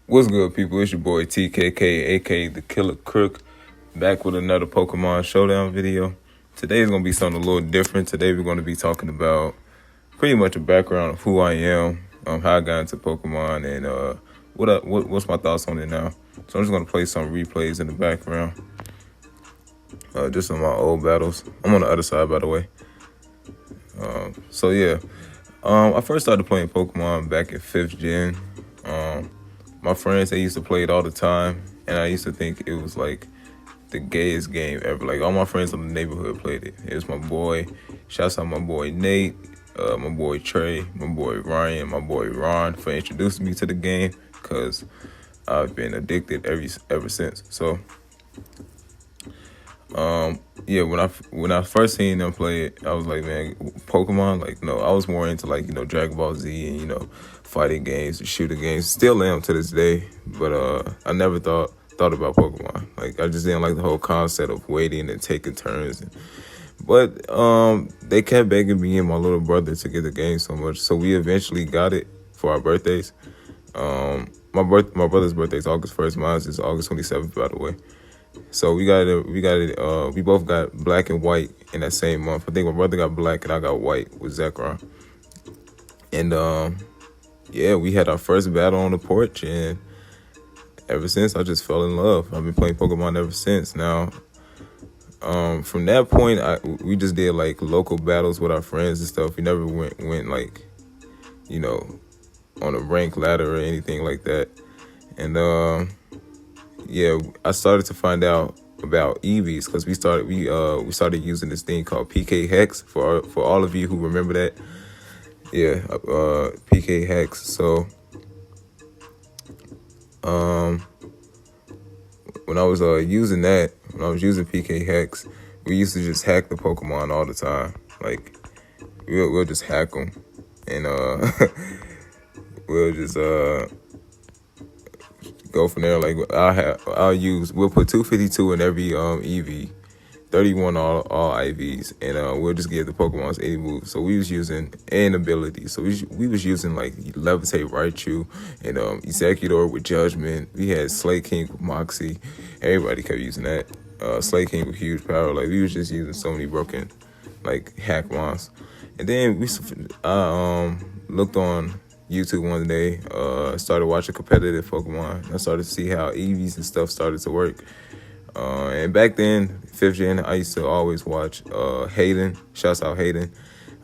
What's good, people? It's your boy TKK, aka the Killer Crook, back with another Pokemon Showdown video. Today is gonna be something a little different. Today we're gonna be talking about pretty much a background of who I am, how I got into Pokemon, and what's my thoughts on it now. So I'm just gonna play some replays in the background, just on my old battles. I'm on the other side, by the way. So yeah, I first started playing Pokemon back in 5th gen. My friends, they used to play it all the time, and I used to think it was like the gayest game ever. Like, all my friends in the neighborhood played it. It was my boy, shouts out my boy Nate, my boy Trey, my boy Ryan, my boy Ron for introducing me to the game, because I've been addicted ever since. So yeah, when I first seen them play it, I was like, man, Pokemon, like, no, I was more into, like, Dragon Ball Z and, fighting games, shooting games. Still am to this day, but I never thought about Pokemon. Like, I just didn't like the whole concept of waiting and taking turns. But they kept begging me and my little brother to get the game so much, so we eventually got it for our birthdays. My brother's birthday is August 1st. Mine is August 27th, by the way. So we got it. We both got black and white in that same month. I think my brother got black and I got white with Zekrom. And yeah, we had our first battle on the porch, and ever since I just fell in love. I've been playing Pokemon ever since. Now, from that point, we just did like local battles with our friends and stuff. We never went like, on a rank ladder or anything like that. And yeah, I started to find out about EVs because we started using this thing called PK Hex for all of you who remember that. Yeah, PK Hex. So when I was using PK Hex, we used to just hack the Pokemon all the time. Like, we'll just hack them, and we'll just go from there. Like, we'll put 252 in every EV, 31 all IVs, and we'll just give the Pokemons 80 moves. So we was using and abilities. So we was using like Levitate Raichu and Executor with Judgment. We had Slay King with Moxie. Everybody kept using that. Slay King with huge power. Like, we was just using so many broken like hack mons. And then I looked on YouTube one day, started watching competitive Pokemon. I started to see how EVs and stuff started to work. And back then, 5th gen, I used to always watch Hayden. Shouts out Hayden.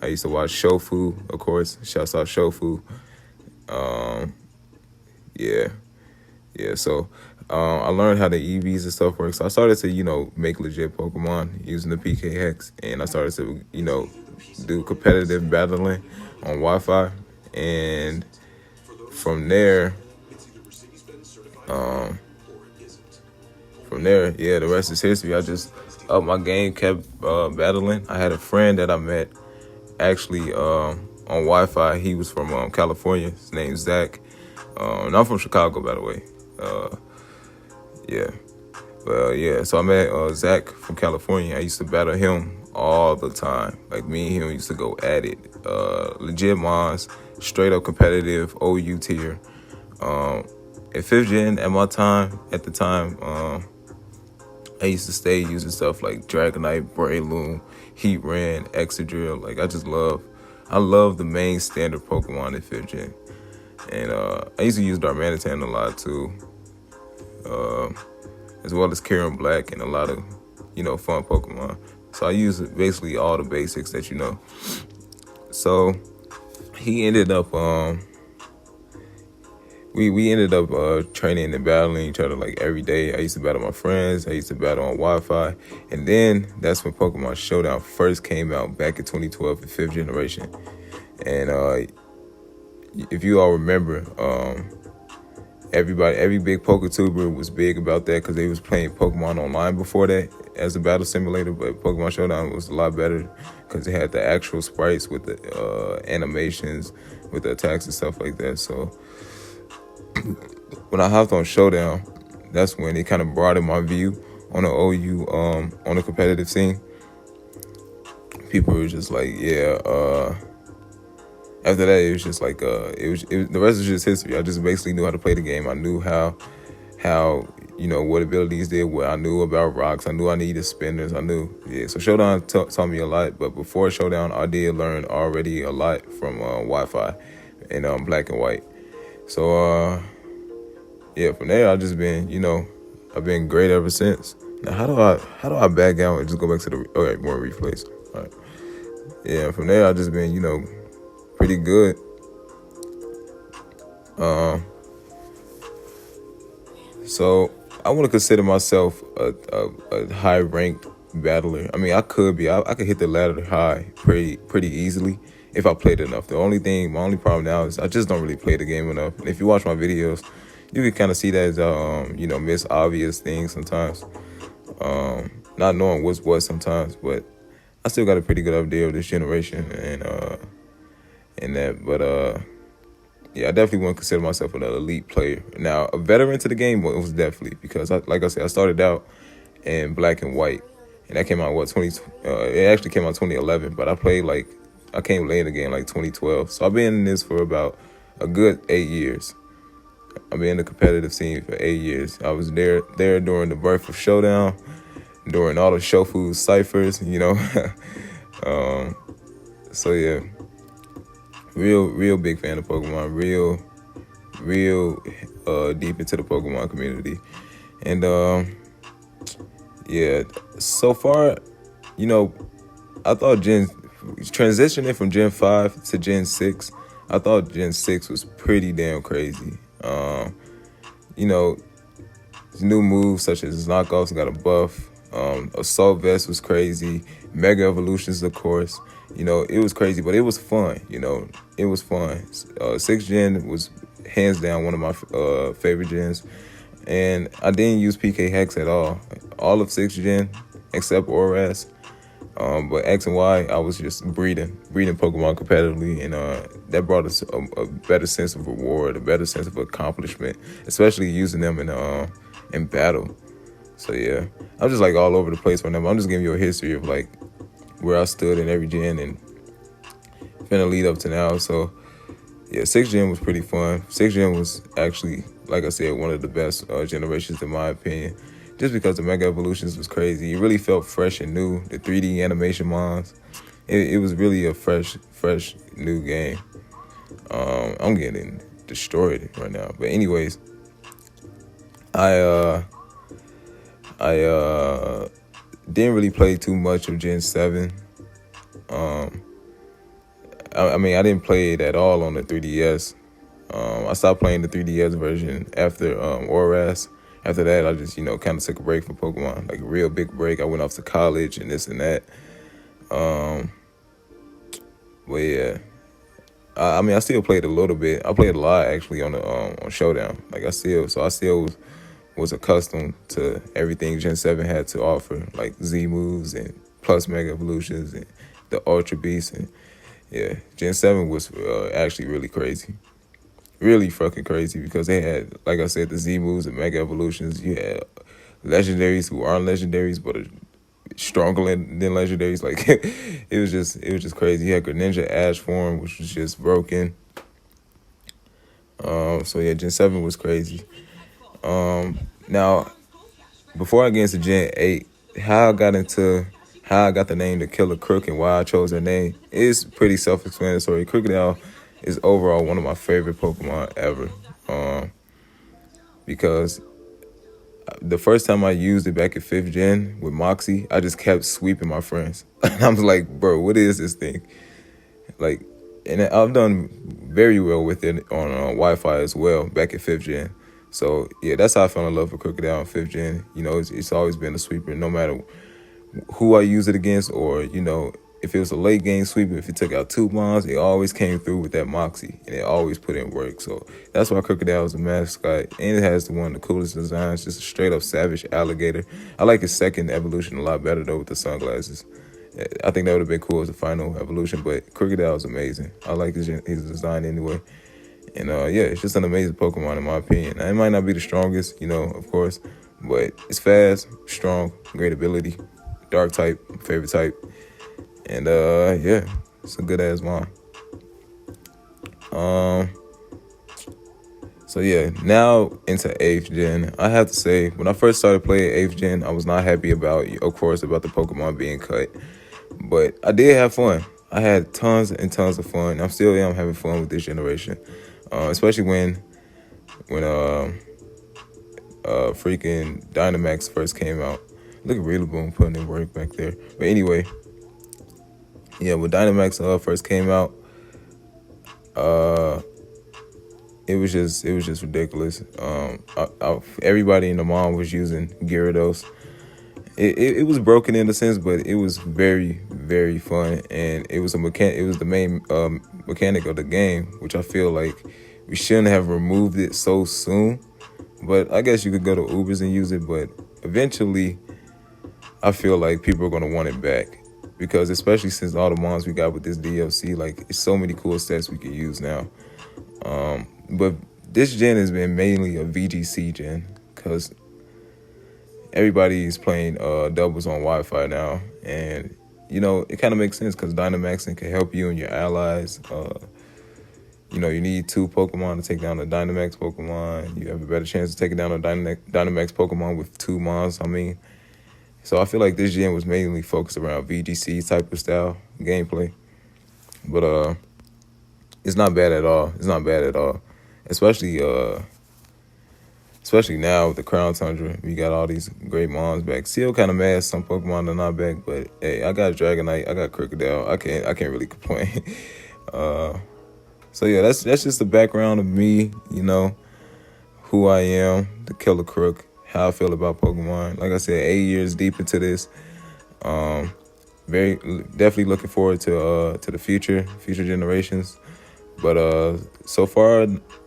I used to watch Shofu, of course. Shouts out Shofu. Yeah. So I learned how the EVs and stuff work. So I started to, make legit Pokemon using the PK Hex. And I started to, do competitive battling on Wi-Fi. And from there, yeah, the rest is history. I just upped my game, kept battling. I had a friend that I met actually on Wi-Fi. He was from California. His name's Zach. And I'm from Chicago, by the way. Yeah. Well, yeah. So I met Zach from California. I used to battle him all the time. Like, me and him used to go at it. Legit mons, straight up competitive, OU tier. At 5th gen, at the time, I used to stay using stuff like Dragonite, Breloom, Heatran, Excadrill. Like, I love the main standard Pokemon at 5th gen. And I used to use Darmanitan a lot too, as well as Karen Black and a lot of, fun Pokemon. So I use basically all the basics that you know. So he ended up, we ended up training and battling each other like every day. I used to battle my friends. I used to battle on Wi-Fi. And then that's when Pokemon Showdown first came out back in 2012 in 5th generation. And if you all remember, every big PokeTuber was big about that because they was playing Pokemon online before that as a battle simulator. But Pokemon Showdown was a lot better because it had the actual sprites with the animations, with the attacks and stuff like that. So when I hopped on Showdown, that's when it kind of broadened my view on the OU, on the competitive scene. People were just like, yeah, After that, it was just like the rest is just history. I just basically knew how to play the game. I knew how what abilities did. What I knew about rocks. I knew I needed spinners. I knew, yeah. So Showdown taught me a lot. But before Showdown, I did learn already a lot from Wi-Fi and Black and White. So yeah, from there I just been I've been great ever since. Now how do I back out and just go back to the more replays? All right. Yeah, from there I just been pretty good. So I want to consider myself a high ranked battler. I mean, I could be. I could hit the ladder high pretty easily if I played enough. My only problem now is I just don't really play the game enough. And if you watch my videos, you can kind of see that as miss obvious things sometimes. Not knowing what's what sometimes, but I still got a pretty good idea of this generation and that. But yeah, I definitely wouldn't consider myself an elite player. Now, a veteran to the game, well, it was definitely because, like I said, I started out in Black and White, and that came out it actually came out 2011, but I came late in the game like 2012. So I've been in this for about a good 8 years. I've been in the competitive scene for 8 years. I was there during the birth of Showdown, during all the show food ciphers, So yeah. Real big fan of Pokemon. Real deep into the Pokemon community. And yeah, so far, I thought transitioning from Gen 5 to Gen 6, I thought Gen 6 was pretty damn crazy. New moves such as knockoffs got a buff. Assault Vest was crazy. Mega Evolutions, of course. It was crazy, but it was fun. It was fun. 6th Gen was hands down one of my favorite gens. And I didn't use PK Hex at all. All of 6th Gen, except Oras. But X and Y, I was just breeding Pokemon competitively. And that brought us a better sense of reward, a better sense of accomplishment, especially using them in battle. So yeah, I'm just like all over the place right now. I'm just giving you a history of like where I stood in every gen and finna lead up to now. So yeah, 6th Gen was pretty fun. 6th Gen was actually, like I said, one of the best generations in my opinion. Just because the Mega Evolutions was crazy. It really felt fresh and new. The 3D animation mons. It was really a fresh new game. I'm getting destroyed right now. But anyways, I didn't really play too much of Gen 7. I mean, I didn't play it at all on the 3DS. I stopped playing the 3DS version after Oras. After that, I just, kind of took a break from Pokemon, like a real big break. I went off to college and this and that. But yeah, I mean, I still played a little bit. I played a lot actually on Showdown. Like I still was accustomed to everything Gen 7 had to offer, like Z moves and plus Mega Evolutions and the Ultra Beasts. And yeah, Gen 7 was actually really crazy. Really fucking crazy because they had, like I said, the Z moves and Mega Evolutions. You had legendaries who aren't legendaries but are stronger than legendaries. Like it was just crazy. You had Greninja Ash form, which was just broken. So yeah, Gen 7 was crazy. Now, before I get into Gen 8, how I got the name The Killer Crook and why I chose that name is pretty self-explanatory. Crocodile is overall one of my favorite Pokemon ever. Because the first time I used it back at 5th Gen with Moxie, I just kept sweeping my friends. I was like, bro, what is this thing? Like, and I've done very well with it on Wi-Fi as well back at 5th Gen. So, yeah, that's how I fell in love with Crocodile in 5th Gen. It's always been a sweeper, no matter who I use it against or, if it was a late game sweeper, if it took out 2 bombs, it always came through with that Moxie, and it always put in work. So that's why Crocodile is a mascot, and it has one of the coolest designs, just a straight-up savage alligator. I like his second evolution a lot better, though, with the sunglasses. I think that would have been cool as the final evolution, but Crocodile is amazing. I like his design anyway. And yeah, it's just an amazing Pokemon in my opinion. Now, it might not be the strongest, of course, but it's fast, strong, great ability, dark type, favorite type. And yeah, it's a good ass mom. Um, so yeah, now into 8th gen. I have to say, when I first started playing 8th gen, I was not happy about, of course, about the Pokemon being cut. But I did have fun. I had tons and tons of fun. I'm still am having fun with this generation, especially when freaking Dynamax first came out. Look at Rillaboom putting in work back there. But anyway, yeah, when Dynamax first came out, uh, it was just ridiculous. Everybody in the mall was using Gyarados. It was broken in a sense, but it was very, very fun, and it was It was the main mechanic of the game, which I feel like we shouldn't have removed it so soon. But I guess you could go to Ubers and use it. But eventually, I feel like people are gonna want it back, because especially since all the mons we got with this DLC, like it's so many cool stats we could use now. But this gen has been mainly a VGC gen, because everybody is playing doubles on Wi-Fi now, and it kind of makes sense because Dynamaxing can help you and your allies. You need 2 Pokemon to take down a Dynamax Pokemon. You have a better chance of taking down a Dynamax Pokemon with 2 mons. So I feel like this gen was mainly focused around VGC type of style gameplay, but it's not bad at all. It's not bad at all, especially now with the Crown Tundra. We got all these great mons back. Still kind of mad some Pokemon are not back, but hey, I got Dragonite, I got Crocodile. I can't really complain. So yeah, that's just the background of me. Who I am, the Killer Crook, how I feel about Pokemon. Like I said, 8 years deep into this. Very definitely looking forward to the future generations. But so far,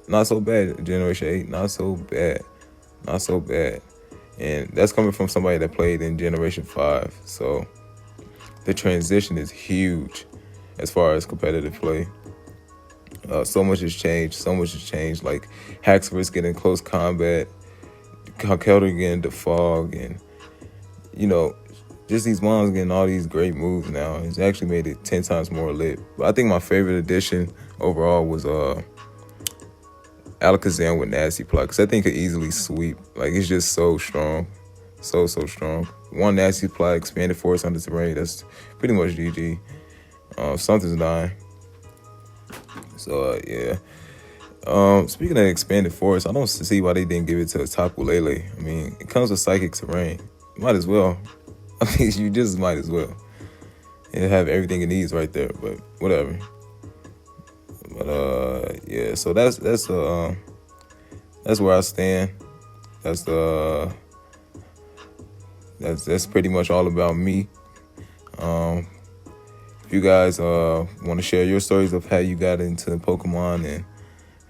not so bad. Generation 8, not so bad. Not so bad. And that's coming from somebody that played in Generation 5. So the transition is huge as far as competitive play. So much has changed. Like Haxorus getting close combat, Keldor getting defog, and just these mons getting all these great moves now. It's actually made it 10 times more lit. But I think my favorite addition overall was Alakazam with Nasty Plot, because that thing could easily sweep. Like, it's just so strong. So strong. One Nasty Plot, expanded force under terrain, that's pretty much GG. Something's dying. So, yeah. Speaking of expanded force, I don't see why they didn't give it to Tapu Lele. I mean, it comes with psychic terrain. Might as well. I mean, you just might as well. It have everything it needs right there, but whatever. But yeah, so that's where I stand. That's pretty much all about me. If you guys want to share your stories of how you got into Pokemon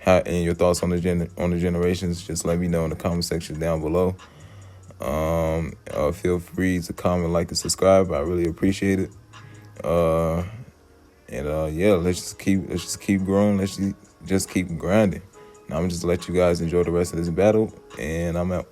and your thoughts on the generations, just let me know in the comment section down below. Feel free to comment, like, and subscribe. I really appreciate it. Yeah, let's just keep growing. Let's just keep grinding. Now I'm just let you guys enjoy the rest of this battle, and I'm out.